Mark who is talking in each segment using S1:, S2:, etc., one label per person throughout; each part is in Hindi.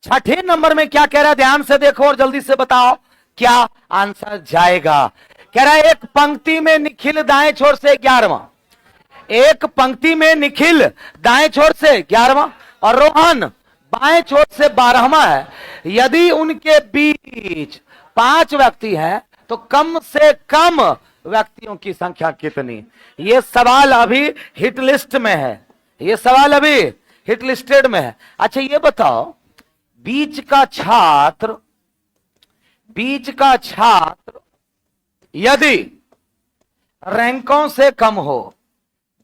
S1: छठे नंबर में क्या कह रहा है, ध्यान से देखो और जल्दी से बताओ क्या आंसर जाएगा। कह रहा है एक पंक्ति में निखिल दाएं छोर से 11वां, एक पंक्ति में निखिल दाएं छोर से 11वां और रोहन बाएं छोर से 12वां है। यदि उनके बीच 5 व्यक्ति हैं तो कम से कम व्यक्तियों की संख्या कितनी। यह सवाल अभी हिट लिस्ट में है, यह सवाल अभी हिट लिस्टेड में है। अच्छा ये बताओ, बीच का छात्र यदि रैंकों से कम हो,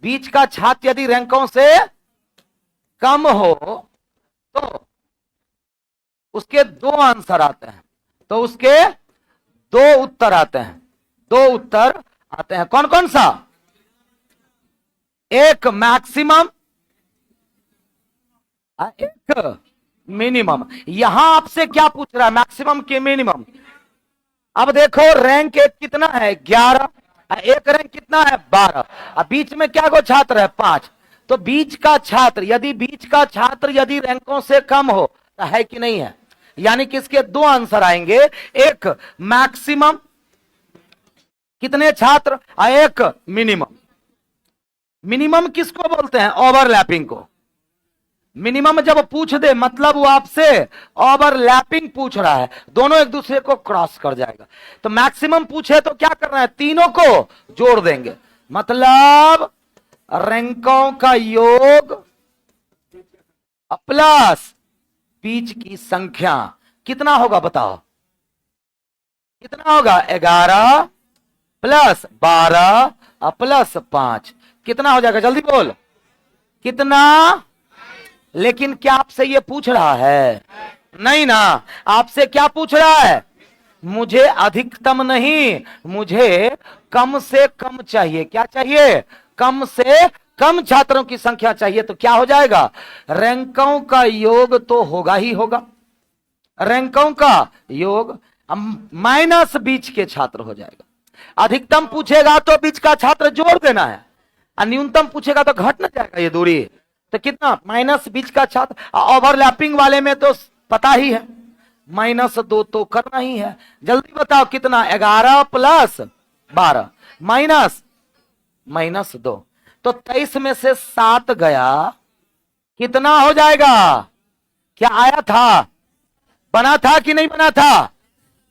S1: बीच का छात्र यदि रैंकों से कम हो तो उसके 2 आंसर आते हैं, तो उसके 2 उत्तर आते हैं, 2 उत्तर आते हैं। कौन कौन सा? एक मैक्सिमम, एक मिनिमम। यहां आपसे क्या पूछ रहा है, मैक्सिमम के मिनिमम। अब देखो रैंक एक कितना है 11, एक रैंक कितना है 12, अब बीच में क्या को छात्र है 5। तो बीच का छात्र यदि रैंकों से कम हो तो है कि नहीं है, यानी कि इसके 2 आंसर आएंगे, एक मैक्सिमम कितने छात्र, एक मिनिमम। मिनिमम किसको बोलते हैं, ओवरलैपिंग को। मिनिमम जब पूछ दे मतलब वो आपसे ओवरलैपिंग पूछ रहा है, दोनों एक दूसरे को क्रॉस कर जाएगा। तो मैक्सिमम पूछे तो क्या करना है, तीनों को जोड़ देंगे, मतलब रैंकों का योग प्लस बीच की संख्या कितना होगा बताओ, कितना होगा 11 प्लस 12 प्लस 5 कितना हो जाएगा, जल्दी बोल कितना। लेकिन क्या आपसे ये पूछ रहा है, नहीं ना, आपसे क्या पूछ रहा है, मुझे अधिकतम नहीं, मुझे कम से कम चाहिए। क्या चाहिए, कम से कम छात्रों की संख्या चाहिए। तो क्या हो जाएगा, रैंकों का योग तो होगा ही होगा, रैंकों का योग माइनस बीच के छात्र हो जाएगा। अधिकतम पूछेगा तो बीच का छात्र जोड़ देना है, और न्यूनतम पूछेगा तो घट ना जाएगा ये दूरी, तो कितना माइनस बीच का छात्र। ओवरलैपिंग वाले में तो पता ही है -2 तो करना ही है। जल्दी बताओ कितना, 11 प्लस 12 माइनस 2, तो 23 में से 7 गया, कितना हो जाएगा, क्या आया था, बना था कि नहीं बना था।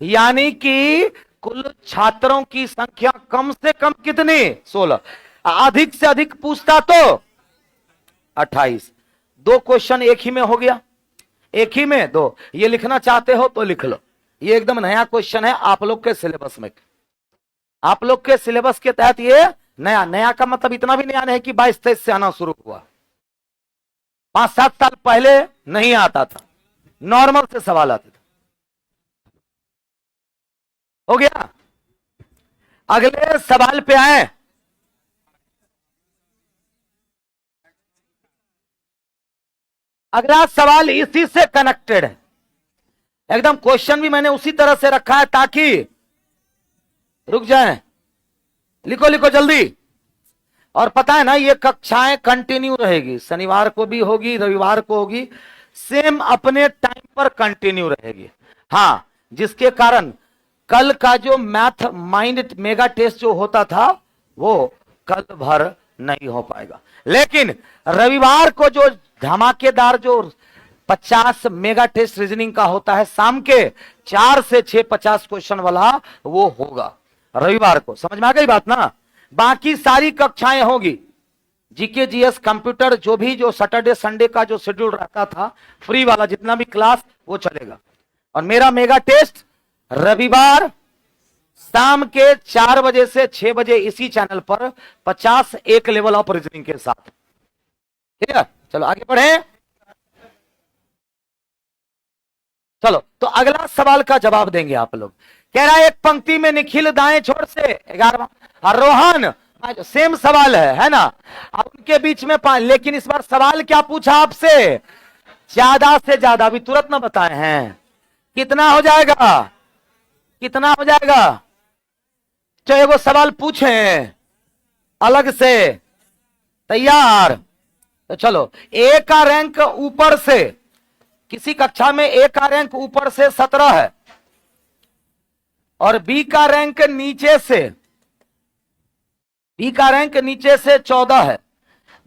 S1: यानी कि कुल छात्रों की संख्या कम से कम कितनी 16, अधिक से अधिक पूछता तो 28। 2 क्वेश्चन एक ही में हो गया, एक ही में 2। ये लिखना चाहते हो तो लिख लो, ये एकदम नया क्वेश्चन है आप लोग के सिलेबस में, आप लोग के सिलेबस के तहत ये नया का मतलब इतना भी नया नहीं है कि 22-23 से आना शुरू हुआ, 5-7 साल पहले नहीं आता था, नॉर्मल से सवाल आते थे। हो गया, अगले सवाल पे आए। अगला सवाल इसी से कनेक्टेड है, एकदम क्वेश्चन भी मैंने उसी तरह से रखा है ताकि रुक जाए, लिखो जल्दी। और पता है ना ये कक्षाएं कंटिन्यू रहेगी, शनिवार को भी होगी, रविवार को होगी, सेम अपने टाइम पर कंटिन्यू रहेगी। हाँ, जिसके कारण कल का जो मैथ माइंड मेगा टेस्ट जो होता था वो कल भर नहीं हो पाएगा, लेकिन रविवार को जो धमाकेदार जो 50 मेगा टेस्ट रीजनिंग का होता है शाम के 4 से 6 50 क्वेश्चन वाला, वो होगा रविवार को। समझ में आ गई बात ना। बाकी सारी कक्षाएं होगी, जीके जीएस कंप्यूटर जो सैटरडे संडे का जो शेड्यूल रहता था फ्री वाला जितना भी क्लास वो चलेगा। और मेरा मेगा टेस्ट रविवार शाम के 4 बजे से 6 बजे इसी चैनल पर 50 एक लेवल ऑफ रीजनिंग के साथ। ठीक है, चलो आगे बढ़े। चलो तो अगला सवाल का जवाब देंगे आप लोग। कह रहा है एक पंक्ति में निखिल दाएं छोर से 11वां और रोहन, सेम सवाल है ना, अब उनके बीच में 5। लेकिन इस बार सवाल क्या पूछा आपसे, ज्यादा से ज्यादा, अभी तुरंत ना बताए हैं, कितना हो जाएगा, कितना हो जाएगा। चाहे वो सवाल पूछे अलग से, तैयार। तो चलो, ए का रैंक ऊपर से किसी कक्षा में ए का रैंक ऊपर से 17 है और बी का रैंक नीचे से 14 है,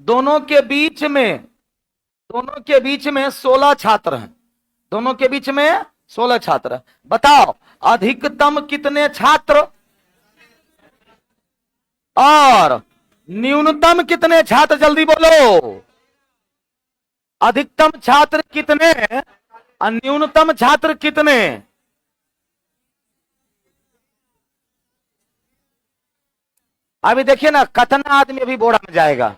S1: दोनों के बीच में 16 छात्र हैं, दोनों के बीच में 16 छात्र। बताओ अधिकतम कितने छात्र और न्यूनतम कितने छात्र, जल्दी बोलो। अधिकतम छात्र कितने और न्यूनतम छात्र कितने? अभी देखिए ना कितना आदमी अभी बोरा में जाएगा।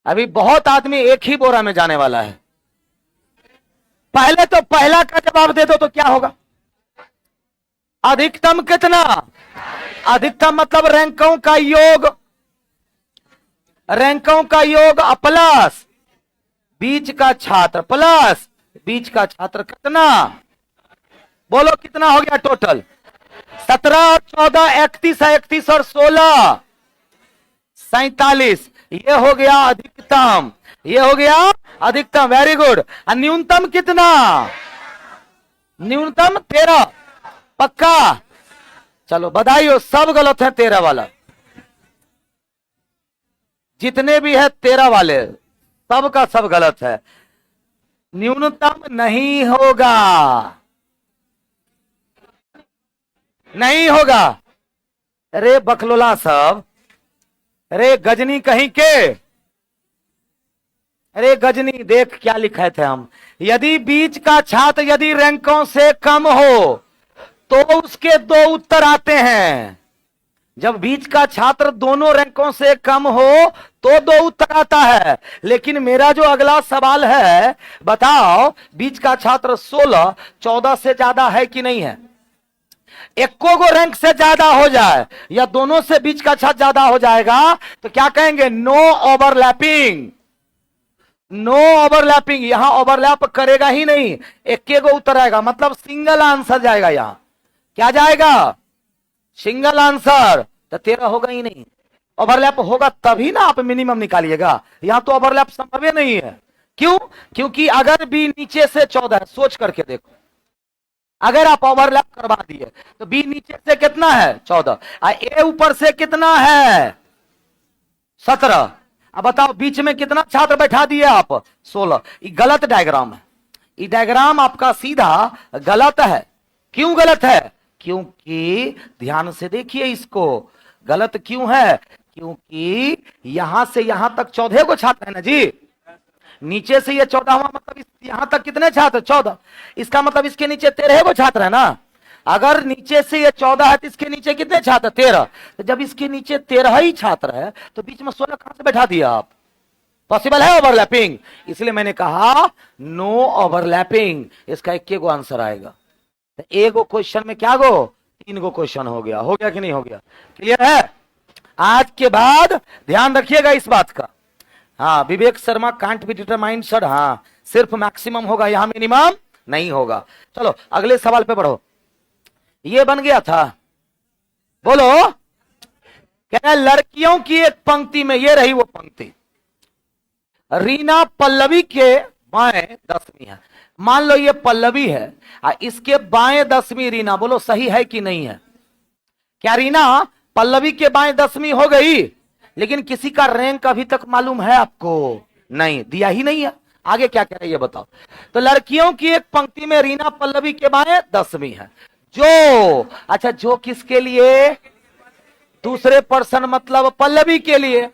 S1: अभी बहुत आदमी एक ही बोरा में जाने वाला है। पहले तो पहला का जवाब दे दो तो क्या होगा? अधिकतम कितना? अधिकतम मतलब रैंकों का योग प्लस बीच का छात्र प्लस बीच का छात्र कितना? बोलो कितना हो गया टोटल? 17, 14, 31 है, 31 और 16 47। ये हो गया अधिकतम, ये हो गया अधिकतम। Very good. न्यूनतम कितना? न्यूनतम 13। पक्का? चलो बधाई हो, सब गलत है 13 वाला। जितने भी है 13 वाले सब का सब गलत है। न्यूनतम नहीं होगा, नहीं होगा। अरे बकलोला सब, अरे गजनी कहीं के, अरे गजनी देख क्या लिखे थे हम। यदि बीच का छात्र यदि रैंकों से कम हो तो उसके 2 उत्तर आते हैं। जब बीच का छात्र दोनों रैंकों से कम हो तो 2 उत्तर आता है। लेकिन मेरा जो अगला सवाल है, बताओ बीच का छात्र 16 14 से ज्यादा है कि नहीं है? एको गो रैंक से ज्यादा हो जाए या दोनों से बीच का छात्र ज्यादा हो जाएगा तो क्या कहेंगे? No overlapping. नो ओवरलैपिंग, यहां ओवरलैप करेगा ही नहीं, एक गो उत्तर आएगा, मतलब सिंगल आंसर जाएगा। यहां क्या जाएगा? Single answer. तो 13 होगा ही नहीं। ओवरलैप होगा तभी ना आप मिनिमम निकालिएगा, यहां तो ओवरलैप संभव ही नहीं है। क्यों? क्योंकि अगर बी नीचे से 14 है, सोच करके देखो, अगर आप ओवरलैप करवा दिए तो बी नीचे से कितना है? 14। ए ऊपर से कितना है? 17। अब बताओ बीच में कितना छात्र बैठा दिए आप? 16। ये गलत डायग्राम है, ये डायग्राम आपका सीधा गलत है। क्यों गलत है? क्योंकि ध्यान से देखिए इसको, गलत क्यों है? क्योंकि यहां से यहां तक 14 को छात्र है ना जी, नीचे से ये 14वां, मतलब यहां तक कितने छात्र? 14। इसका मतलब इसके नीचे 13 को छात्र है ना। अगर नीचे से ये 14 है तो इसके नीचे कितने छात्र? 13। तो जब इसके नीचे 13 ही छात्र है तो बीच में 16 कहां से बैठा दिया आप? पॉसिबल है ओवरलैपिंग? इसलिए मैंने कहा नो ओवरलैपिंग। इसका 1 गो आंसर आएगा। तो 1 गो क्वेश्चन में क्या गो? 3 गो क्वेश्चन हो गया। हो गया कि नहीं हो गया? क्लियर है? आज के बाद ध्यान रखिएगा इस बात का। हाँ, Vivek Sharma can't be determined sir, हाँ सिर्फ मैक्सिमम होगा, यहां मिनिमम नहीं होगा। चलो अगले सवाल पे बढ़ो। ये बन गया था, बोलो। क्या लड़कियों की एक पंक्ति में, ये रही वो पंक्ति, रीना पल्लवी के बाएं 10वीं है। मान लो ये पल्लवी है, इसके बाएं 10वीं रीना। बोलो सही है कि नहीं है? क्या रीना पल्लवी के बाएं 10वीं हो गई? लेकिन किसी का रैंक अभी तक मालूम है आपको? नहीं दिया ही नहीं है। आगे क्या कह रही है बताओ। तो लड़कियों की एक पंक्ति में रीना पल्लवी के बाएं 10वीं है। जो, अच्छा जो किसके लिए? दूसरे पर्सन मतलब पल्लवी के लिए।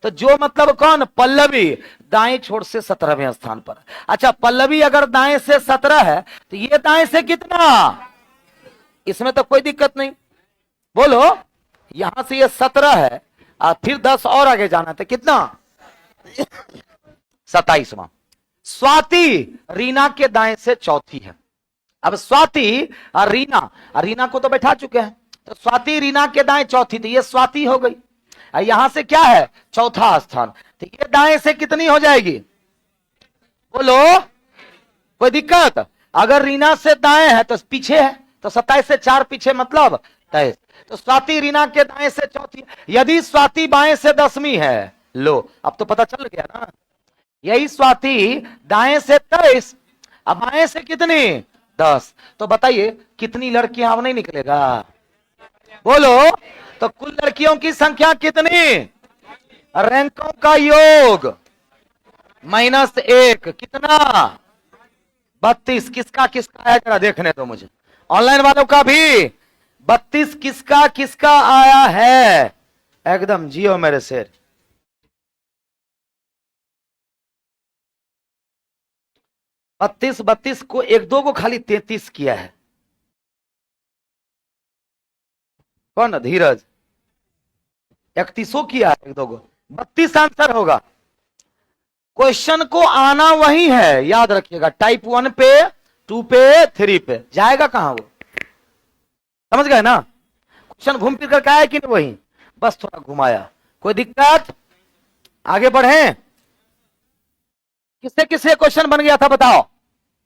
S1: तो जो मतलब कौन? पल्लवी। दाएं छोर से 17वें स्थान पर। अच्छा पल्लवी अगर दाएं से 17 है तो ये दाएं से कितना? इसमें तो कोई दिक्कत नहीं। बोलो यहां से ये 17 है और फिर 10 और आगे जाना था, कितना? 27वां। स्वाति रीना के दाएं से चौथी है। अब स्वाति और रीना को तो बैठा चुके हैं, तो स्वाति रीना के दाएं चौथी, तो ये स्वाति हो गई। यहां से क्या है? चौथा स्थान। तो ये दाएं से कितनी हो जाएगी? बोलो कोई दिक्कत? अगर रीना से दाएं है तो पीछे है, तो 27 से 4 पीछे मतलब 23। तो स्वाति रीना के दाएं से चौथी। यदि स्वाति बाएं से 10वीं है, लो अब तो पता चल गया ना। यही स्वाति दाएं से 23, अब बाएं से कितनी 10, तो बताइए कितनी लड़कियां अब नहीं निकलेगा, बोलो। तो कुल लड़कियों की संख्या कितनी, रैंकों का योग -1 कितना 32। किसका किसका है जरा देखने दो मुझे, ऑनलाइन वालों का भी 32 किसका किसका आया है, एकदम जियो मेरे शेर। 32 को एक दो को खाली 33 किया है, कौन, धीरज 31 किया है, एक दो को 32 आंसर होगा। क्वेश्चन को आना वही है, याद रखिएगा, टाइप 1 पे, 2 पे, 3 पे, जाएगा कहां वो, समझ गए ना। क्वेश्चन घूम फिर कर आया कि नहीं वही, बस थोड़ा घुमाया, कोई दिक्कत। आगे बढ़े, किससे किससे क्वेश्चन बन गया था बताओ,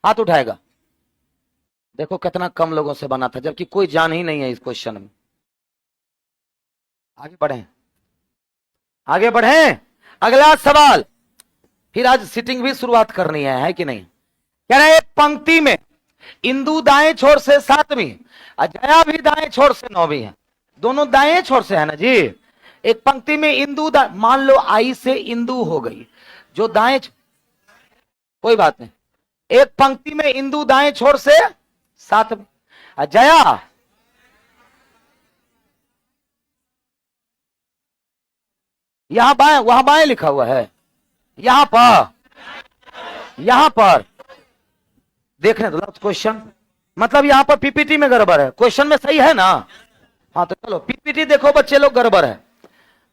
S1: हाथ उठाएगा। देखो कितना कम लोगों से बना था, जबकि कोई जान ही नहीं है इस क्वेश्चन में। आगे बढ़े, आगे बढ़े, अगला सवाल, फिर आज सिटिंग भी शुरुआत करनी है कि नहीं। कह रहे एक पंक्ति में इंदु दाएं छोर से 7वीं, अजया भी दाएं छोर से 9वीं है, दोनों दाएं छोर से है ना जी। एक पंक्ति में इंदु, मान लो आई से इंदु हो गई, जो दाएं, कोई बात नहीं, एक पंक्ति में इंदु दाएं छोर से 7वीं, अजया यहां बाएं, वहां बाएं लिखा हुआ है, यहां पर देखने दो क्वेश्चन, मतलब यहां पर पीपीटी में गड़बड़ है, क्वेश्चन में सही है ना। हाँ तो चलो पीपीटी देखो बच्चे लोग, गड़बड़ है।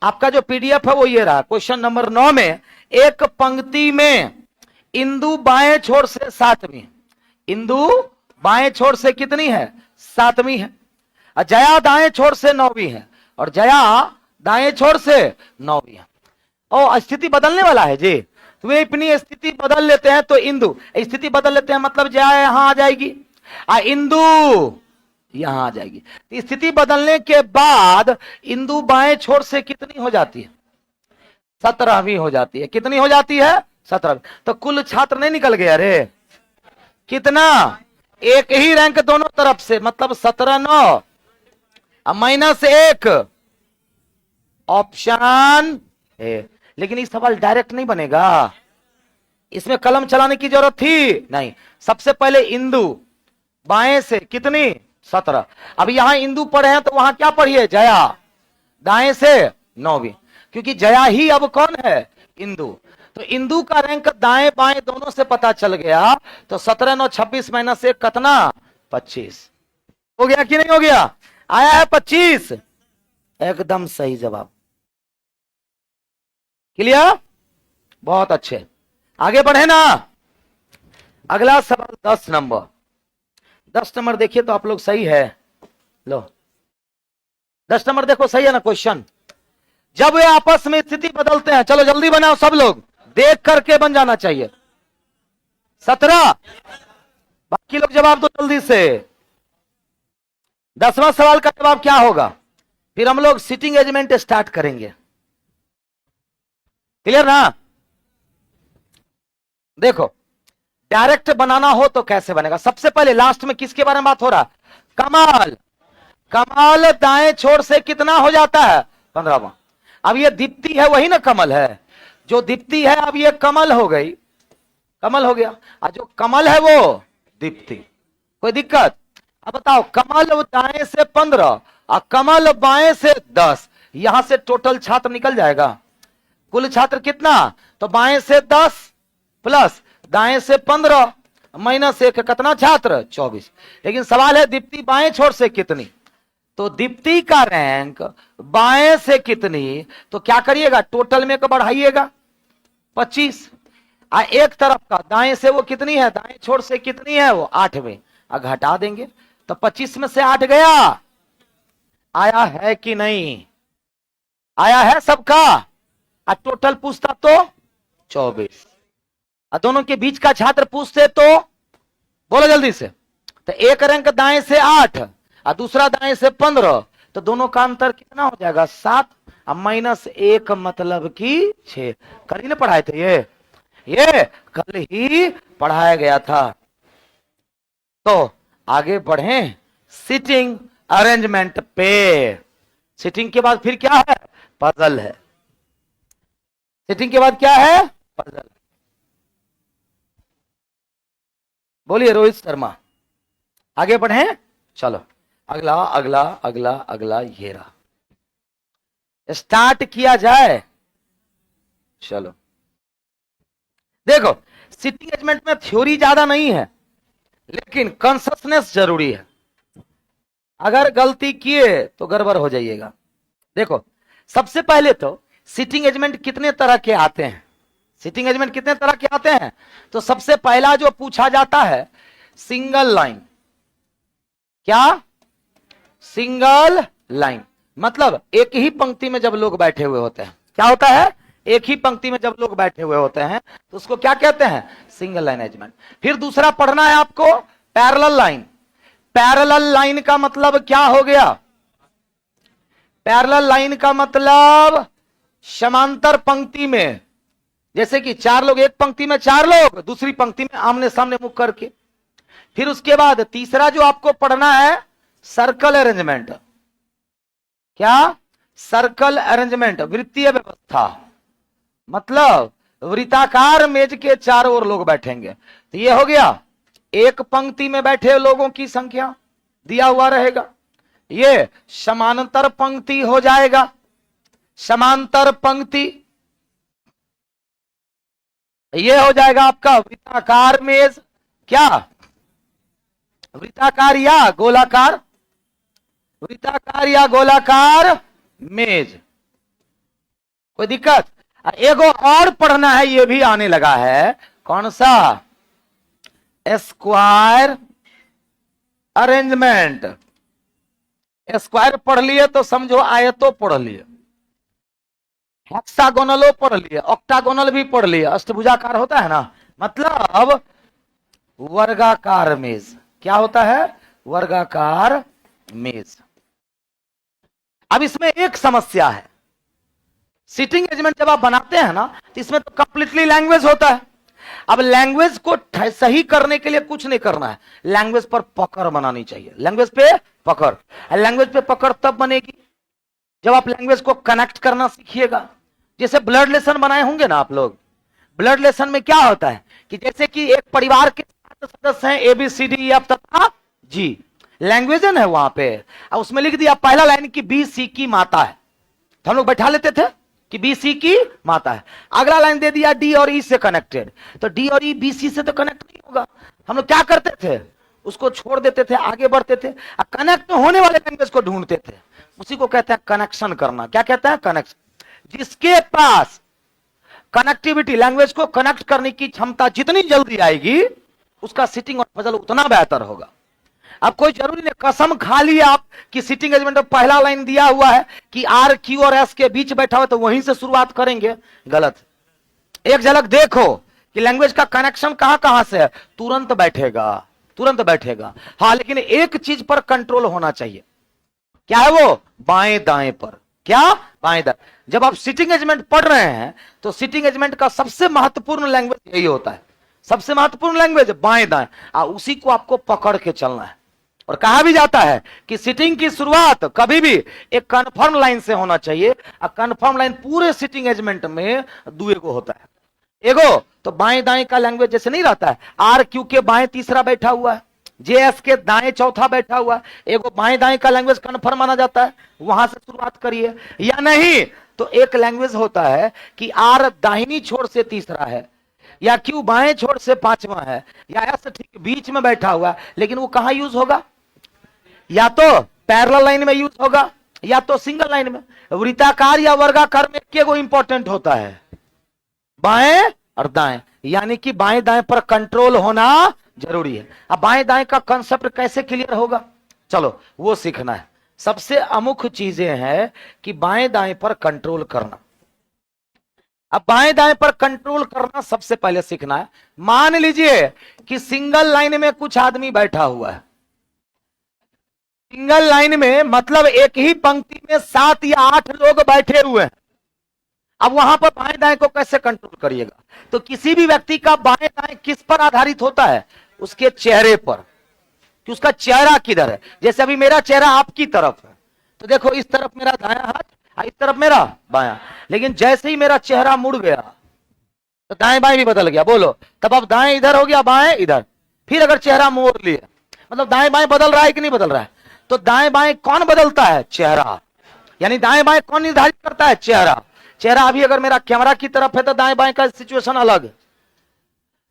S1: आपका जो पीडीएफ है वो ये रहा, क्वेश्चन नंबर 9 में एक पंक्ति में इंदु बाएं छोर से 7वीं, इंदु बाएं छोर से कितनी है 7वीं है, जया दाएं छोर से 9वीं है, और जया दाएं छोर से 9वीं है। और स्थिति बदलने वाला है जी, तो वे अपनी स्थिति बदल लेते हैं, तो इंदु स्थिति बदल लेते हैं, मतलब जया यहां आ जाएगी, इंदु यहां आ जाएगी। तो स्थिति बदलने के बाद इंदु बाएं छोर से कितनी हो जाती है, 17वीं हो जाती है। कितनी हो जाती है 17वीं। तो कुल छात्र नहीं निकल गया रे, कितना, एक ही रैंक दोनों तरफ से, मतलब 17/9 -1 ऑप्शन है। लेकिन इस सवाल डायरेक्ट नहीं बनेगा, इसमें कलम चलाने की जरूरत थी नहीं। सबसे पहले इंदु बाएं से कितनी 17, अब यहां इंदु पढ़े हैं तो वहां क्या पढ़िए, जया दाएं से 9वीं, क्योंकि जया ही अब कौन है, इंदु। तो इंदु का रैंक दाएं बाएं दोनों से पता चल गया, तो 17/9 26 -1 कितना 25 हो गया कि नहीं हो गया, आया है 25, एकदम सही जवाब। क्लियर, बहुत अच्छे, आगे बढ़े ना। अगला सवाल 10 नंबर, 10 नंबर देखिए तो आप लोग सही है, लो 10 नंबर देखो सही है ना क्वेश्चन। जब वे आपस में स्थिति बदलते हैं, चलो जल्दी बनाओ सब लोग, देख करके बन जाना चाहिए। 17, बाकी लोग जवाब दो जल्दी से। 10वां सवाल का जवाब क्या होगा, फिर हम लोग सिटिंग एजमेंट स्टार्ट करेंगे। क्लियर ना। देखो डायरेक्ट बनाना हो तो कैसे बनेगा, सबसे पहले लास्ट में किसके बारे में बात हो रहा, कमल। कमल दाएं छोर से कितना हो जाता है 15वां। अब ये दीप्ति है वही ना कमल है, जो दीप्ति है अब ये कमल हो गई, कमल हो गया, और जो कमल है वो दीप्ति, कोई दिक्कत। अब बताओ कमल दाएं से 15 और कमल बाएं से 10, यहां से टोटल छात्र निकल जाएगा। कुल छात्र कितना, तो बाएं से 10 प्लस दाएं से 15 -1 कितना छात्र 24। लेकिन सवाल है दीप्ति बाएं छोर से कितनी, तो दीप्ति का रैंक बाएं से कितनी, तो क्या करिएगा टोटल में को बढ़ाइएगा 25, और एक तरफ का दाएं से वो कितनी है, दाएं छोर से कितनी है वो 8वीं, और घटा देंगे तो 25 में से 8 गया, आया है कि नहीं, आया है सबका, और टोटल पूछता तो 24, और दोनों के बीच का छात्र पूछते तो बोलो जल्दी से, तो एक रैंक दाएं से 8 और दूसरा दाएं से 15, तो दोनों का अंतर कितना हो जाएगा 7, अब -1 मतलब कि 6। कल ही ना पढ़ाए थे ये कल ही पढ़ाया गया था। तो आगे बढ़े सिटिंग अरेंजमेंट पे। सिटिंग के बाद फिर क्या है? पजल है। सिटिंग के बाद क्या है? पजल। बोलिए रोहित शर्मा। आगे बढ़े, चलो अगला अगला अगला अगला ये रहा। स्टार्ट किया जाए, चलो देखो सिटिंग अरेंजमेंट में थ्योरी ज्यादा नहीं है, लेकिन कॉन्शसनेस जरूरी है। अगर गलती किए तो गड़बड़ हो जाइएगा। देखो सबसे पहले तो सिटिंग अरेंजमेंट कितने तरह के आते हैं? सिटिंग अरेंजमेंट कितने तरह के आते हैं? तो सबसे पहला जो पूछा जाता है सिंगल लाइन। क्या? सिंगल लाइन मतलब एक ही पंक्ति में जब लोग बैठे हुए होते हैं। क्या होता है? एक ही पंक्ति में जब लोग बैठे हुए होते हैं तो उसको क्या कहते हैं? Single line arrangement. फिर दूसरा पढ़ना है आपको पैरेलल लाइन। पैरेलल लाइन का मतलब क्या हो गया? पैरेलल लाइन का मतलब समांतर पंक्ति में, जैसे कि 4 लोग एक पंक्ति में, 4 लोग दूसरी पंक्ति में आमने सामने मुख करके। फिर उसके बाद तीसरा जो आपको पढ़ना है सर्कल अरेंजमेंट। क्या? सर्कल अरेंजमेंट, वृत्तीय व्यवस्था, मतलब वृत्ताकार मेज के चारों ओर लोग बैठेंगे। तो ये हो गया एक पंक्ति में बैठे लोगों की संख्या दिया हुआ रहेगा। ये समांतर पंक्ति हो जाएगा, समांतर पंक्ति। ये हो जाएगा आपका वृत्ताकार मेज। क्या? वृत्ताकार या गोलाकार, वृत्ताकार या गोलाकार मेज। कोई दिक्कत? एगो और पढ़ना है, ये भी आने लगा है। कौन सा? Square arrangement. स्क्वायर पढ़ लिए तो समझो आयतो पढ़ लिए, हेक्सागोनलो पढ़ लिए, ऑक्टागोनल भी पढ़ लिए। अष्टभुजाकार होता है ना, मतलब वर्गाकार मेज। क्या होता है? वर्गाकार मेज। अब इसमें एक समस्या है, सिटिंग अरेंजमेंट जब आप बनाते हैं ना तो इसमें तो कंप्लीटली लैंग्वेज होता है। अब लैंग्वेज को सही करने के लिए कुछ नहीं करना है, लैंग्वेज पर पकड़ बनानी चाहिए। लैंग्वेज पे पकड़। लैंग्वेज पे पकड़ तब बनेगी जब आप लैंग्वेज को कनेक्ट करना सीखिएगा। जैसे ब्लड रिलेशन बनाए होंगे ना आप लोग, ब्लड रिलेशन में क्या होता है कि जैसे कि एक परिवार के 7 सदस्य हैं, ABCDEF तथा G। लैंग्वेज है वहां पे, अब उसमें लिख दिया पहला लाइन की BC की माता है, तो हम लोग बैठा लेते थे कि BC की माता है। अगला लाइन दे दिया D और E से कनेक्टेड, तो D और E BC से तो कनेक्ट नहीं होगा। हम लोग क्या करते थे? उसको छोड़ देते थे, आगे बढ़ते थे, कनेक्ट होने वाले लैंग्वेज को ढूंढते थे। उसी को कहते हैं कनेक्शन करना। क्या कहते हैं? कनेक्शन। जिसके पास कनेक्टिविटी, लैंग्वेज को कनेक्ट करने की क्षमता जितनी जल्दी आएगी उसका सिटिंग और पजल उतना बेहतर होगा। अब कोई जरूरी नहीं कसम खा लिए आप कि सिटिंग अरेंजमेंट में पहला लाइन दिया हुआ है कि R Q और S के बीच बैठा हुआ तो वहीं से शुरुआत करेंगे, गलत। एक झलक देखो कि लैंग्वेज का कनेक्शन कहां कहां से है, तुरंत बैठेगा, तुरंत बैठेगा। हाँ, लेकिन एक चीज पर कंट्रोल होना चाहिए। क्या है वो? बाएं दाएं पर। क्या? बाएं दाएं। जब आप सिटिंग अरेंजमेंट पढ़ रहे हैं तो सिटिंग अरेंजमेंट का सबसे महत्वपूर्ण लैंग्वेज यही होता है, सबसे महत्वपूर्ण लैंग्वेज बाएं दाएं, उसी को आपको पकड़ के चलना है। और कहा भी जाता है कि सिटिंग की शुरुआत कभी भी एक कन्फर्म लाइन से होना चाहिए। और कन्फर्म लाइन पूरे सिटिंग अरेंजमेंट में दुए को होता है। एगो तो बाएं दाएं का लैंग्वेज जैसे नहीं रहता है, R Q के बाएं तीसरा बैठा हुआ है, JS के दाएं चौथा बैठा हुआ है, एगो बाएं दाएं का लैंग्वेज कन्फर्म माना जाता है, वहां से शुरुआत करिए। या नहीं तो एक लैंग्वेज होता है कि R दाहिनी छोर से तीसरा है, या Q बाएं छोर से पांचवा है, या S ठीक बीच में बैठा हुआ है। लेकिन वो कहां यूज होगा? या तो पैरेलल लाइन में यूज होगा या तो सिंगल लाइन में। वृत्ताकार या वर्गाकार में केगो इंपॉर्टेंट होता है, बाएं और दाएं, यानी कि बाएं दाएं पर कंट्रोल होना जरूरी है। अब बाएं दाएं का कंसेप्ट कैसे क्लियर होगा, चलो वो सीखना है। सबसे अमुख चीजें हैं कि बाएं दाएं पर कंट्रोल करना। अब बाएं दाएं पर कंट्रोल करना सबसे पहले सीखना है। मान लीजिए कि सिंगल लाइन में कुछ आदमी बैठा हुआ है, सिंगल लाइन में मतलब एक ही पंक्ति में 7 या 8 लोग बैठे हुए हैं। अब वहां पर बाएं दाएं को कैसे कंट्रोल करिएगा? तो किसी भी व्यक्ति का बाएं दाएं किस पर आधारित होता है? उसके चेहरे पर, कि उसका चेहरा किधर है। जैसे अभी मेरा चेहरा आपकी तरफ है, तो देखो इस तरफ मेरा दायां हाथ, इस तरफ मेरा बायां। लेकिन जैसे ही मेरा चेहरा मुड़ गया तो दाएं बाएं भी बदल गया। बोलो, तब अब दाएं इधर हो गया, बाएं इधर। फिर अगर चेहरा मोड़ लिया, मतलब दाएं बाएं बदल रहा है कि नहीं बदल रहा है? तो दाएं बाएं कौन बदलता है? चेहरा। यानी दाएं बाएं कौन निर्धारित करता है? चेहरा। चेहरा अभी अगर मेरा कैमरा की तरफ है तो दाएं बाएं का सिचुएशन अलग है।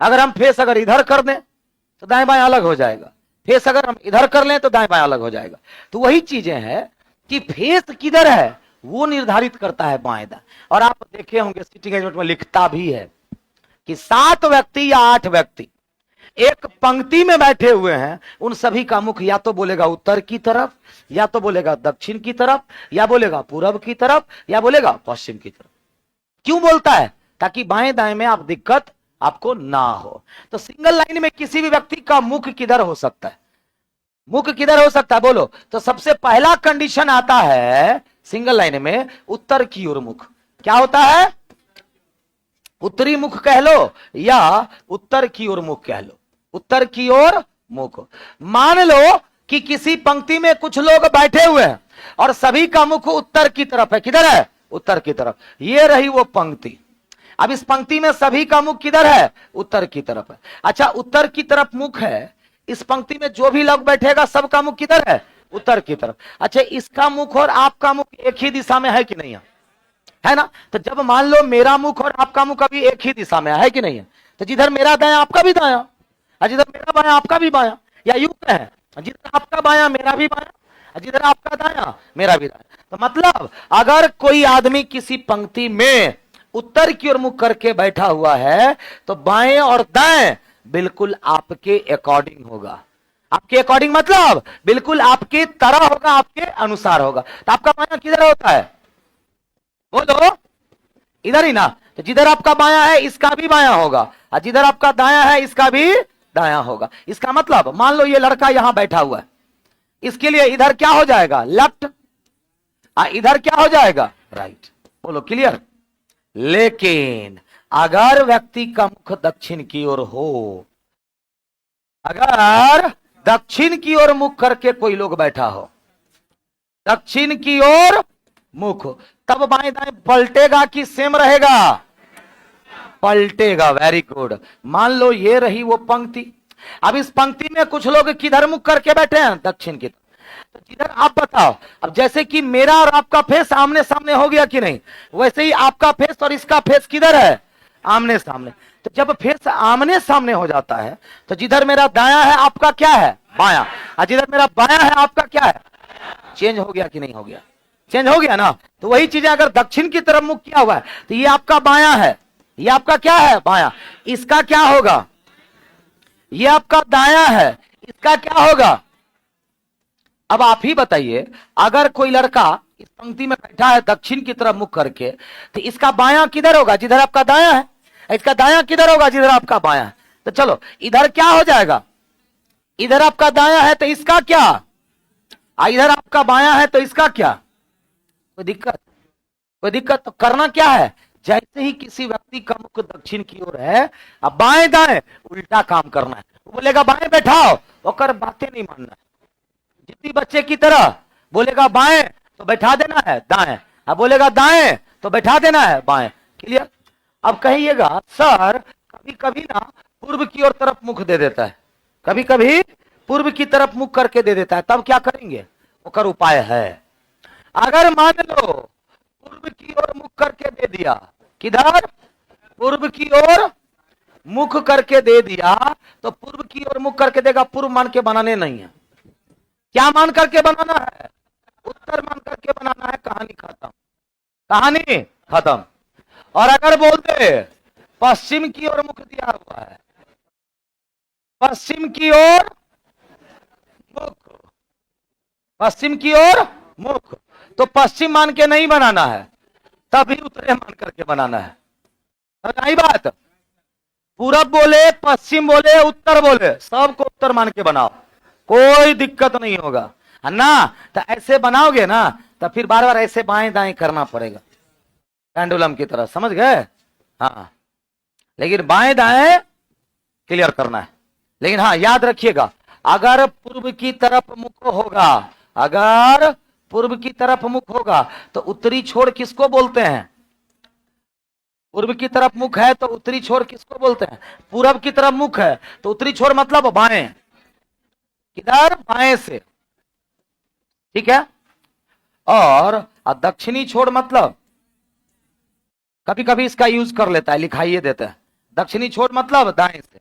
S1: अगर हम फेस अगर इधर कर दें तो दाएं बाएं अलग हो जाएगा। फेस अगर हम इधर कर लें तो दाएं बाएं अलग हो जाएगा। तो वही चीजें हैं कि फेस किधर है वो निर्धारित करता है बाएं दाएं। और आप देखे होंगे सिटिंग अरेंजमेंट में लिखता भी है कि 7 व्यक्ति या 8 व्यक्ति एक पंक्ति में बैठे हुए हैं, उन सभी का मुख या तो बोलेगा उत्तर की तरफ, या तो बोलेगा दक्षिण की तरफ, या बोलेगा पूरब की तरफ, या बोलेगा पश्चिम की तरफ। क्यों बोलता है? ताकि बाएं दाएं में आप दिक्कत आपको ना हो। तो सिंगल लाइन में किसी भी व्यक्ति का मुख किधर हो सकता है? मुख किधर हो सकता है? बोलो। तो सबसे पहला कंडीशन आता है सिंगल लाइन में उत्तर की ओर मुख। क्या होता है? उत्तरी मुख कह लो या उत्तर की ओर मुख कह लो। उत्तर की ओर मुख। मान लो कि किसी पंक्ति में कुछ लोग बैठे हुए हैं और सभी का मुख उत्तर की तरफ है। किधर है? उत्तर की तरफ। ये रही वो पंक्ति। अब इस पंक्ति में सभी का मुख किधर है? उत्तर की तरफ है। अच्छा, उत्तर की तरफ मुख है, इस पंक्ति में जो भी लोग बैठेगा सबका मुख किधर है? उत्तर की तरफ। अच्छा, इसका मुख और आपका मुख एक ही दिशा में है कि नहीं है ना? तो जब मान लो मेरा मुख और आपका मुख अभी एक ही दिशा में है कि नहीं है, तो जिधर मेरा दायां आपका भी दायां, जिधर मेरा बायां आपका भी बायां, या यूं कहें जिधर आपका बायां मेरा भी बायां, जिधर आपका दायां मेरा भी दायां। तो मतलब अगर कोई आदमी किसी पंक्ति में उत्तर की ओर मुख करके बैठा हुआ है तो बाएं और दाएं बिल्कुल आपके अकॉर्डिंग होगा। आपके अकॉर्डिंग मतलब बिल्कुल आपके तरह होगा, आपके अनुसार होगा। तो आपका बायां किधर होता है? बोलो, इधर ही ना। तो जिधर आपका बायां है इसका भी बायां होगा, और जिधर आपका दायां है इसका भी दायां होगा। इसका मतलब मान लो ये लड़का यहां बैठा हुआ है, इसके लिए इधर क्या हो जाएगा? लेफ्ट, इधर क्या हो जाएगा? राइट। बोलो, क्लियर? लेकिन अगर व्यक्ति का मुख दक्षिण की ओर हो, अगर दक्षिण की ओर मुख करके कोई लोग बैठा हो, दक्षिण की ओर मुख, तब बाएं दाएं पलटेगा कि सेम रहेगा? पलटेगा। Very good. मान लो ये रही वो पंक्ति। अब इस पंक्ति में कुछ लोग किधर मुख करके बैठे हैं? दक्षिण की तरफ। तो जिधर आप बताओ, अब जैसे कि मेरा और आपका फेस आमने सामने हो गया कि नहीं, वैसे ही आपका फेस और इसका फेस किधर है? आमने सामने। तो जब फेस आमने सामने हो जाता है तो जिधर मेरा दायां है आपका क्या है? बायां। और जिधर मेरा बायां है आपका क्या है? चेंज हो गया कि नहीं हो गया? चेंज हो गया ना। तो वही चीजें अगर दक्षिण की तरफ मुख किया हुआ है तो ये आपका बायां है, ये आपका क्या है? बायां। इसका क्या होगा? ये आपका दायां है, इसका क्या होगा? अब आप ही बताइए, अगर कोई लड़का इस पंक्ति में बैठा है दक्षिण की तरफ मुख करके, तो इसका बायां किधर होगा? जिधर आपका दायां है। इसका दायां किधर होगा? जिधर आपका बायां है। तो चलो, इधर क्या हो जाएगा? इधर आपका दायां है तो इसका क्या? इधर आपका बायां है तो इसका क्या? कोई दिक्कत? कोई दिक्कत? तो करना क्या है? जैसे ही किसी व्यक्ति का मुख दक्षिण की ओर है, अब बाएं दाएं उल्टा काम करना है। वो बोलेगा बाएं बैठाओ, वो कर बातें नहीं मानना है। जिद्दी बच्चे की तरह बोलेगा बाएं तो बैठा देना है दाएं, अब बोलेगा दाएं तो बैठा देना है बाएं। क्लियर? अब कहिएगा सर कभी कभी ना पूर्व की ओर तरफ मुख दे देता है, कभी कभी पूर्व की तरफ मुख करके दे देता है, तब क्या करेंगे? वो कर उपाय है। अगर मान लो पूर्व की ओर मुख करके दे दिया, किधर? पूर्व की ओर मुख करके दे दिया, तो पूर्व की ओर मुख करके देगा। पूर्व मान के बनाने नहीं है। क्या मान करके बनाना है? उत्तर मान करके बनाना है। कहानी खत्म, कहानी खत्म। और अगर बोलते पश्चिम की ओर मुख दिया हुआ है, पश्चिम की ओर मुख, पश्चिम की ओर मुख, तो पश्चिम मान के नहीं बनाना है, तभी उत्तरे मान करके बनाना है। समझ बात? पूरब बोले, पश्चिम बोले, उत्तर बोले, सबको उत्तर मान के बनाओ, कोई दिक्कत नहीं होगा। है ना। तो ऐसे बनाओगे ना तो फिर बार बार ऐसे बाएं दाएं करना पड़ेगा, पेंडुलम की तरह, समझ गए। हाँ, लेकिन बाएं दाएं क्लियर करना है। लेकिन हाँ याद रखिएगा, अगर पूर्व की तरफ मुख होगा, अगर पूर्व की तरफ मुख होगा तो उत्तरी छोर किसको बोलते हैं? पूर्व की तरफ मुख है तो उत्तरी छोर किसको बोलते हैं? पूरब की तरफ मुख है तो उत्तरी छोर मतलब बाएं, किधर? बाएं से, ठीक है। और दक्षिणी छोर मतलब, कभी कभी इसका यूज कर लेता है, लिखाइए देता है, दक्षिणी छोर मतलब दाएं से,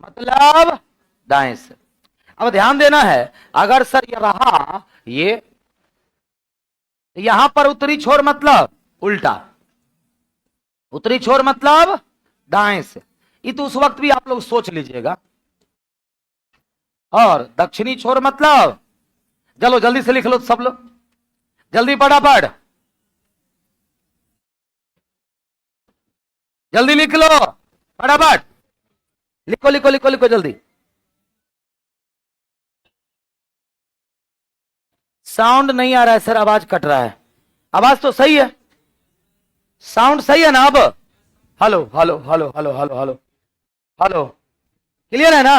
S1: मतलब दाएं से। अब ध्यान देना है, अगर सर ये रहा, ये यहां पर उत्तरी छोर मतलब उल्टा, उत्तरी छोर मतलब दाएं से, ये तो उस वक्त भी आप लोग सोच लीजिएगा। और दक्षिणी छोर मतलब, चलो जल्दी से लिख लो सब लोग, जल्दी फटाफट, जल्दी लिख लो फटाफट, लिखो लिखो लिखो लिखो जल्दी। साउंड नहीं आ रहा है सर, आवाज कट रहा है। आवाज तो सही है, साउंड सही है ना अब? Hello hello hello hello hello hello hello, clear है ना?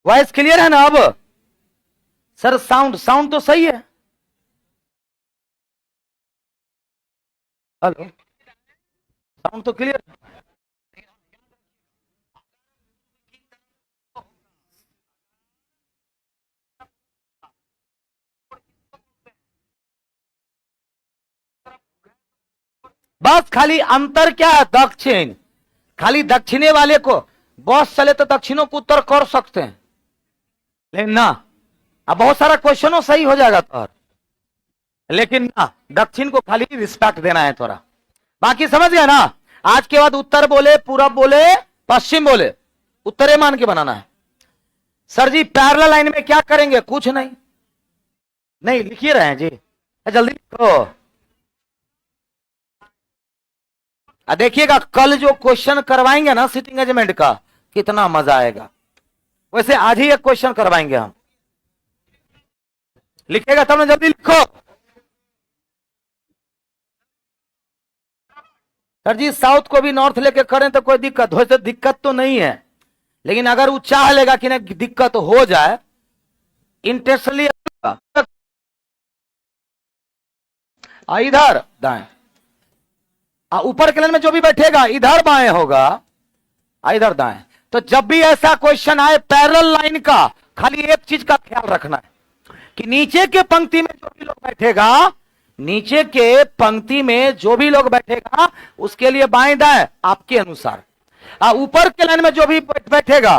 S1: वॉइस क्लियर है ना अब? सर साउंड साउंड तो सही है। हेलो, साउंड तो क्लियर। बस खाली अंतर क्या है? दक्षिण, खाली दक्षिणे वाले को बॉस चले तो दक्षिणों को उत्तर कर सकते हैं, लेकिन ना, अब बहुत सारा क्वेश्चनों सही हो जाएगा तो, लेकिन ना, दक्षिण को खाली रिस्पेक्ट देना है थोड़ा, बाकी समझ गया ना। आज के बाद उत्तर बोले, पूरब बोले, पश्चिम बोले, उत्तरे मान के बनाना है। सर जी पैरेलल लाइन में क्या करेंगे? कुछ नहीं, नहीं लिख ही रहे हैं जी, जल्दी लिखो। देखिएगा कल जो क्वेश्चन करवाएंगे ना सिटिंग अरेंजमेंट का, कितना मजा आएगा। वैसे आज ही एक क्वेश्चन करवाएंगे हम, लिखेगा तब ना, जल्दी लिखो। सर जी साउथ को भी नॉर्थ लेके करें तो कोई दिक्कत हो, तो दिक्कत तो नहीं है, लेकिन अगर वो चाह लेगा कि नहीं दिक्कत हो जाए, इंटेंशनली इधर दाएं, ऊपर के लाइन में जो भी बैठेगा इधर बाएं होगा, इधर दाएं। तो जब भी ऐसा क्वेश्चन आए पैरेलल लाइन का, खाली एक चीज का ख्याल रखना है कि नीचे के पंक्ति में जो भी लोग बैठेगा, नीचे के पंक्ति में जो भी लोग बैठेगा उसके लिए बाएं दाएं आपके अनुसार। ऊपर के लाइन में जो भी बैठेगा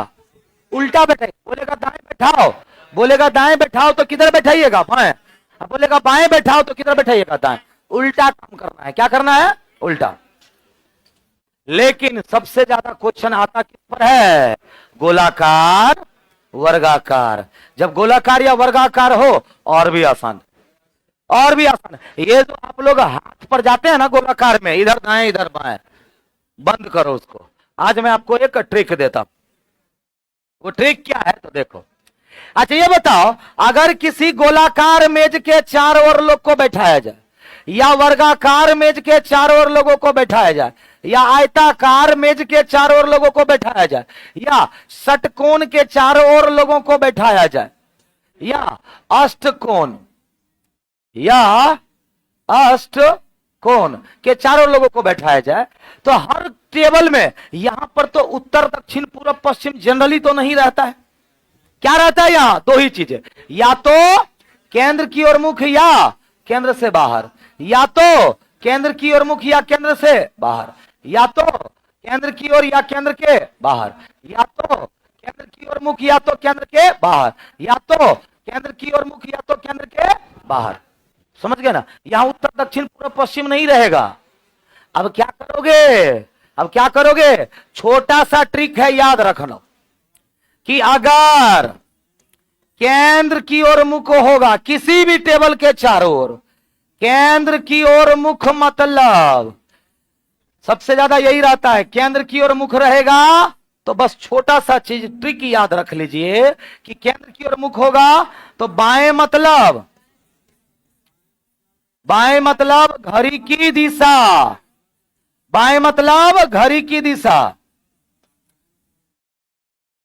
S1: उल्टा बैठे, बोलेगा दाएं बैठाओ, बोलेगा दाएं बैठाओ तो किधर बैठाइएगा? बाएं। बोलेगा बाएं बैठाओ तो किधर बैठाइएगा? दाएं। उल्टा काम करना है। क्या करना है? उल्टा। लेकिन सबसे ज्यादा क्वेश्चन आता किस पर है? गोलाकार वर्गाकार। जब गोलाकार या वर्गाकार हो और भी आसान, और भी आसान। ये जो आप लोग हाथ पर जाते हैं ना गोलाकार में, इधर दाएं इधर बाएं, बंद करो उसको। आज मैं आपको एक ट्रिक देता हूं। वो ट्रिक क्या है तो देखो। अच्छा ये बताओ, अगर किसी गोलाकार मेज के चारों ओर लोग को बैठाया जाए, या वर्गाकार मेज के चारों ओर लोगों को बैठाया जाए, या आयताकार मेज के चारों ओर लोगों को बैठाया जाए, या षटकोण के चारों ओर लोगों को बैठाया जाए, या अष्टकोण या अष्टकोण के चारों लोगों को बैठाया जाए, तो हर टेबल में यहां पर तो उत्तर दक्षिण पूर्व पश्चिम जनरली तो नहीं रहता है। क्या रहता है यहां? दो ही चीजें, या तो केंद्र की ओर मुख या केंद्र से बाहर, या तो केंद्र की ओर मुख या केंद्र से बाहर, या तो केंद्र की ओर या केंद्र के बाहर, या तो केंद्र की ओर मुख या तो केंद्र के बाहर, या तो केंद्र की ओर मुख या तो केंद्र के बाहर। समझ गए ना? यहां उत्तर दक्षिण पूर्व पश्चिम नहीं रहेगा। अब क्या करोगे? अब क्या करोगे? छोटा सा ट्रिक है, याद रखना कि केंद्र की ओर मुख होगा, किसी भी टेबल के चारों ओर केंद्र की ओर मुख, मतलब सबसे ज्यादा यही रहता है, केंद्र की ओर मुख रहेगा। तो बस छोटा सा चीज ट्रिक याद रख लीजिए कि केंद्र की ओर मुख होगा तो बाएं मतलब घड़ी की दिशा, बाएं मतलब घड़ी की दिशा,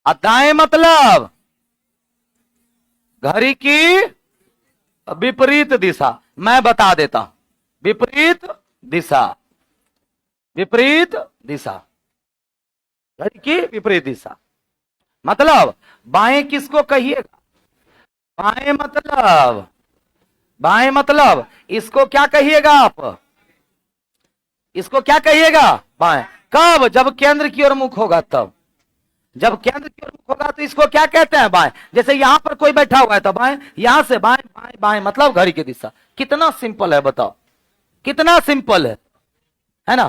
S1: और दाएं मतलब घड़ी की विपरीत दिशा। मैं बता देता हूं, विपरीत दिशा, विपरीत दिशा, घड़ी की विपरीत दिशा मतलब बाएं किसको कहिएगा, बाएं मतलब इसको क्या कहिएगा आप, इसको क्या कहिएगा, बाएं। कब? जब केंद्र की ओर मुख होगा तब, जब केंद्र की ओर मुख होगा तो इसको क्या कहते हैं, बाएं। जैसे यहां पर कोई बैठा हुआ है तो बाएं, यहां से बाएं, बाएं बाएं मतलब घड़ी की दिशा। कितना सिंपल है बताओ, कितना सिंपल है ना।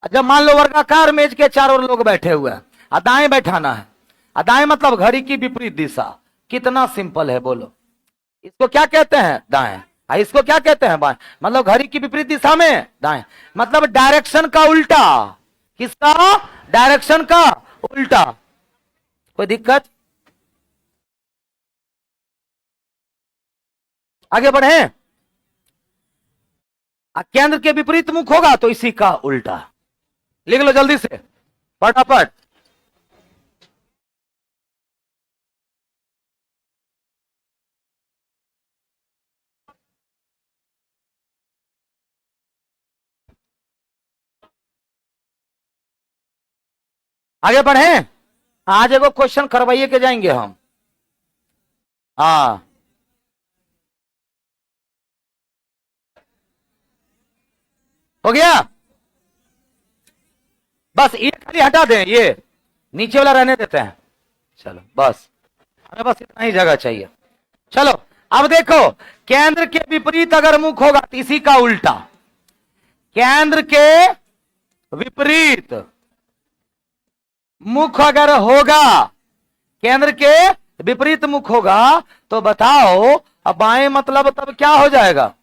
S1: जब मान लो वर्गाकार मेज के चारों लोग बैठे हुए हैं, दाएं बैठाना है, दाएं मतलब घड़ी की विपरीत दिशा। कितना सिंपल है बोलो। इसको क्या कहते हैं, दाएं, इसको क्या कहते हैं, बाएं। मतलब घड़ी की विपरीत दिशा में दाएं, मतलब डायरेक्शन का उल्टा। किसका? डायरेक्शन का उल्टा। कोई दिक्कत? आगे बढ़े। केंद्र के विपरीत मुख होगा तो इसी का उल्टा। लिख लो जल्दी से फटाफट। आगे बढ़े। आज एगो क्वेश्चन करवाइए के जाएंगे हम। हाँ, हो गया। बस ये खाली हटा दें, ये नीचे वाला रहने देते हैं। चलो बस, हमें बस इतना ही जगह चाहिए। चलो अब देखो, केंद्र के विपरीत अगर मुख होगा तो इसी का उल्टा। केंद्र के विपरीत मुख अगर होगा, केंद्र के विपरीत मुख होगा तो बताओ अब बाएं मतलब तब क्या हो जाएगा,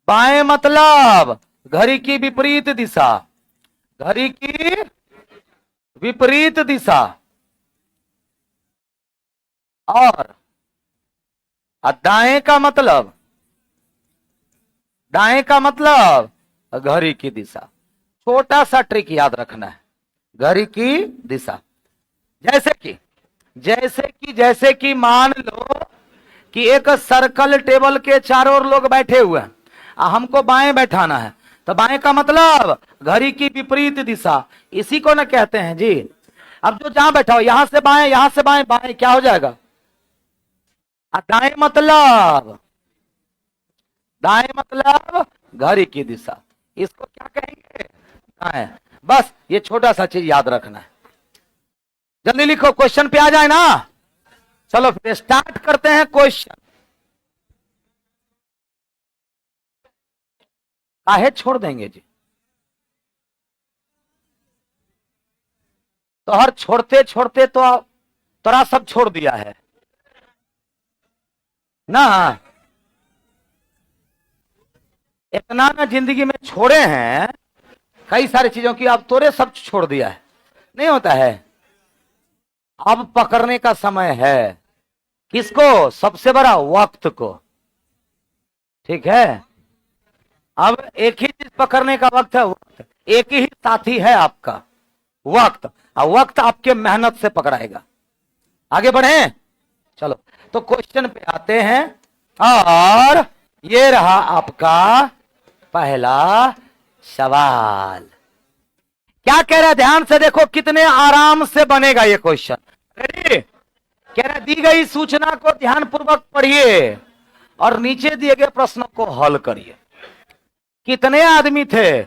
S1: बाएं मतलब घड़ी की विपरीत दिशा, घड़ी की विपरीत दिशा। और दाएं का मतलब, दाएं का मतलब घड़ी की दिशा। छोटा सा ट्रिक याद रखना है, घड़ी की दिशा। जैसे कि मान लो कि एक सर्कल टेबल के चारों ओर लोग बैठे हुए हैं, हमको बाएं बैठाना है, तो बाएं का मतलब घड़ी की विपरीत दिशा, इसी को ना कहते हैं जी। अब जो जहां बैठा हो, यहां से बाएं, यहां से बाएं, बाएं क्या हो जाएगा, दाएं मतलब घड़ी की दिशा, इसको क्या कहेंगे, दाएं। बस ये छोटा सा चीज याद रखना है। जल्दी लिखो, क्वेश्चन पे आ जाए ना। चलो फिर स्टार्ट करते हैं क्वेश्चन। काहे छोड़ देंगे जी, तो हर छोड़ते छोड़ते तो तोरा सब छोड़ दिया है ना। इतना ना जिंदगी में छोड़े हैं कई सारी चीजों की, अब तोरे सब छोड़ दिया है, नहीं होता है। अब पकड़ने का समय है, किसको, सबसे बड़ा वक्त को। ठीक है, अब एक ही चीज पकड़ने का वक्त है, वक्त एक ही साथी है आपका, वक्त। और वक्त आपके मेहनत से पकड़ाएगा। आगे बढ़े। चलो तो क्वेश्चन पे आते हैं, और ये रहा आपका पहला सवाल। क्या कह रहा है, ध्यान से देखो, कितने आराम से बनेगा ये क्वेश्चन। रेडी? कह रहा है दी गई सूचना को ध्यान पूर्वक पढ़िए और नीचे दिए गए प्रश्नों को हल करिए। कितने आदमी थे,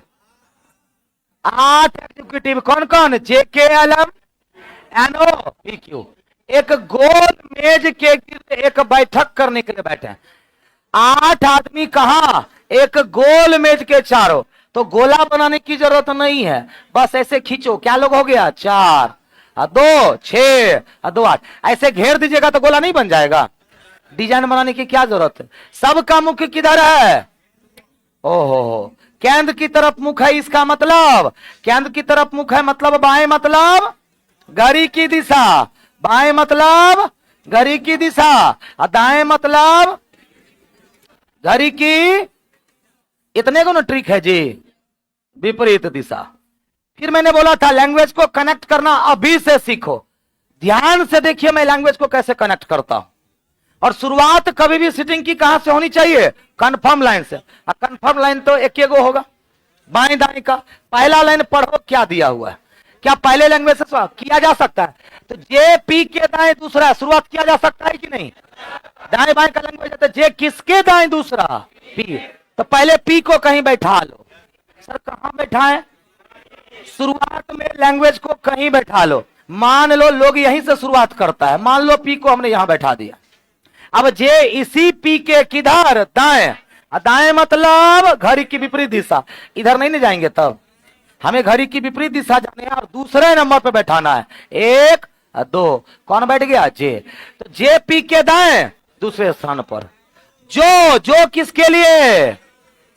S1: 8 एग्जीक्यूटिव। कौन कौन, JKLM NOPQ। एक गोल मेज के गिर्द एक बैठक करने के लिए बैठे हैं 8 आदमी। कहां, एक गोल मेज के चारों। तो गोला बनाने की जरूरत नहीं है, बस ऐसे खींचो, क्या लोग हो गया, 4। और 2 6 और 2 8। ऐसे घेर दीजिएगा तो गोला नहीं बन जाएगा। डिजाइन बनाने की क्या जरूरत है। सबका मुख किधर है? ओहो, केंद्र की तरफ मुख है, इसका मतलब केंद्र की तरफ मुख है मतलब बाएं मतलब घड़ी की दिशा, बाएं मतलब घड़ी की दिशा और दाएं मतलब घड़ी की, इतने को ना ट्रिक है जी, विपरीत दिशा। फिर मैंने बोला था लैंग्वेज को कनेक्ट करना अभी से सीखो। ध्यान से देखिए मैं लैंग्वेज को कैसे कनेक्ट करता हूं। और शुरुआत कभी भी सिटिंग की कहां से होनी चाहिए? कंफर्म लाइन से। और कंफर्म लाइन तो एक गो होगा, बाएं दाएं का। पहला लाइन पढ़ो क्या दिया हुआ है। क्या पहले लैंग्वेज से किया जा सकता है? तो जे पी के दाएं दूसरा शुरुआत किया जा सकता है कि नहीं? दाएं बाएं का लैंग्वेज है तो जे किसके दाएं दूसरा? पी। तो पहले पी को कहीं बैठा लो। सर कहां बैठा है? शुरुआत में लैंग्वेज को कहीं बैठा लो। मान लो लोग यहीं से शुरुआत करता है, मान लो पी को हमने यहां बैठा दिया। अब जे इसी पी के किधर? दाएं। दाएं मतलब घड़ी की विपरीत दिशा, इधर नहीं जाएंगे तब हमें घड़ी की विपरीत दिशा जाने और दूसरे नंबर पे बैठाना है। 1 2 कौन बैठ गया? जे। तो जे पी के दाएं दूसरे स्थान पर। जो किसके लिए?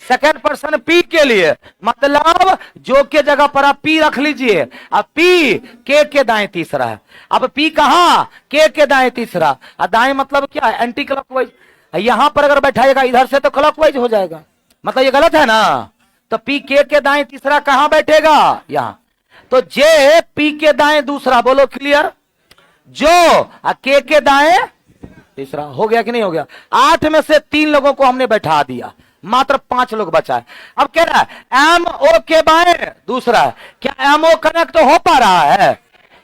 S1: सेकंड पर्सन पी के लिए, मतलब जो के जगह पर आप पी रख लीजिए। अब पी के दाएं तीसरा है। अब पी कहां? के दाएं तीसरा। दाएं मतलब क्या है? Anti clockwise. यहां पर अगर बैठाएगा इधर से तो क्लॉकवाइज हो जाएगा, मतलब ये गलत है ना। तो पी के दाएं तीसरा कहां बैठेगा? यहां। तो जे पी के दाएं दूसरा, बोलो क्लियर। जो के दाएं तीसरा। हो गया कि नहीं हो गया? 8 में से 3 लोगों को हमने बैठा दिया, मात्र 5 लोग बचा है। अब कह रहा है एम ओ के बाएं दूसरा है। क्या एम ओ कनेक्ट हो पा रहा है?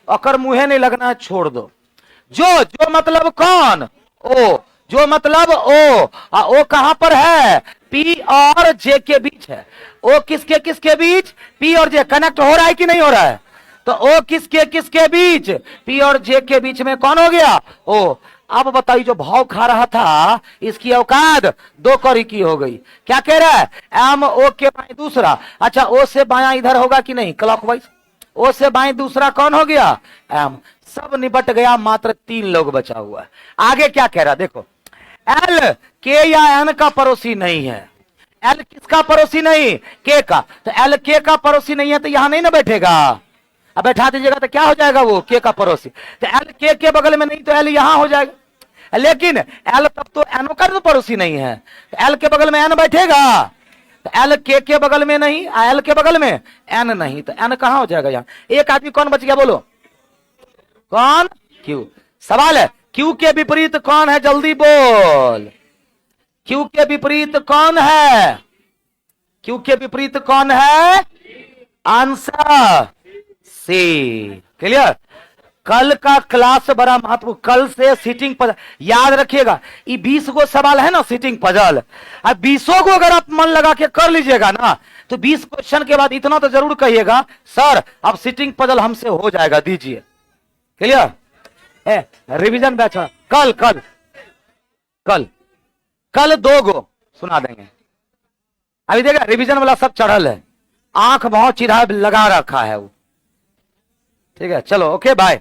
S1: अगर मुंहे नहीं लगना है छोड़ दो। जो मतलब कौन? ओ। जो मतलब ओ कहां पर है? पी और जे के बीच है। ओ किसके बीच? पी और जे। कनेक्ट हो रहा है कि नहीं हो रहा है? तो ओ किसके बीच? पी और जे के बीच में कौन हो गया? ओ। अब बताइए जो भाव खा रहा था इसकी औकात 2 कौड़ी की हो गई। क्या कह रहा है? एम ओ के बाएं दूसरा। अच्छा ओ से बायां इधर होगा कि नहीं? क्लॉकवाइज। ओ से बाएं दूसरा कौन हो गया? एम। सब निपट गया, मात्र 3 लोग बचा हुआ है। आगे क्या कह रहा है देखो। एल के या एन का पड़ोसी नहीं है। एल किसका पड़ोसी नहीं? के का। तो एल के का पड़ोसी नहीं है तो यहां नहीं ना बैठेगा। अब बैठा दीजिएगा तो क्या हो जाएगा? वो के का पड़ोसी। तो एल के बगल में नहीं तो एल यहां हो जाएगा। लेकिन एल तब तो एनो का तो पड़ोसी नहीं है, तो एल के बगल में एन बैठेगा। तो एल के बगल में नहीं, एल के बगल में एन नहीं, तो एन कहां हो जाएगा? यहां। एक आदमी कौन बच गया बोलो? कौन? क्यू। सवाल है क्यू के विपरीत कौन है? जल्दी बोल। क्यू के विपरीत कौन है? क्यू के विपरीत कौन है? Answer C. क्लियर। कल का क्लास बड़ा महत्व, कल से सीटिंग पजल याद रखिएगा। ये 20 गो सवाल है ना सीटिंग पजल, अब 20 को अगर आप मन लगा के कर लीजिएगा ना तो 20 क्वेश्चन के बाद इतना तो जरूर कहिएगा सर अब सीटिंग पजल हमसे हो जाएगा, दीजिए। क्लियर। रिवीजन बैच कल कल कल कल 2 गो सुना देंगे। अभी देखा रिवीजन वाला सब चढ़ल है, आंख बहुत चिढ़ा लगा रखा है वो। ठीक है चलो ओके बाय।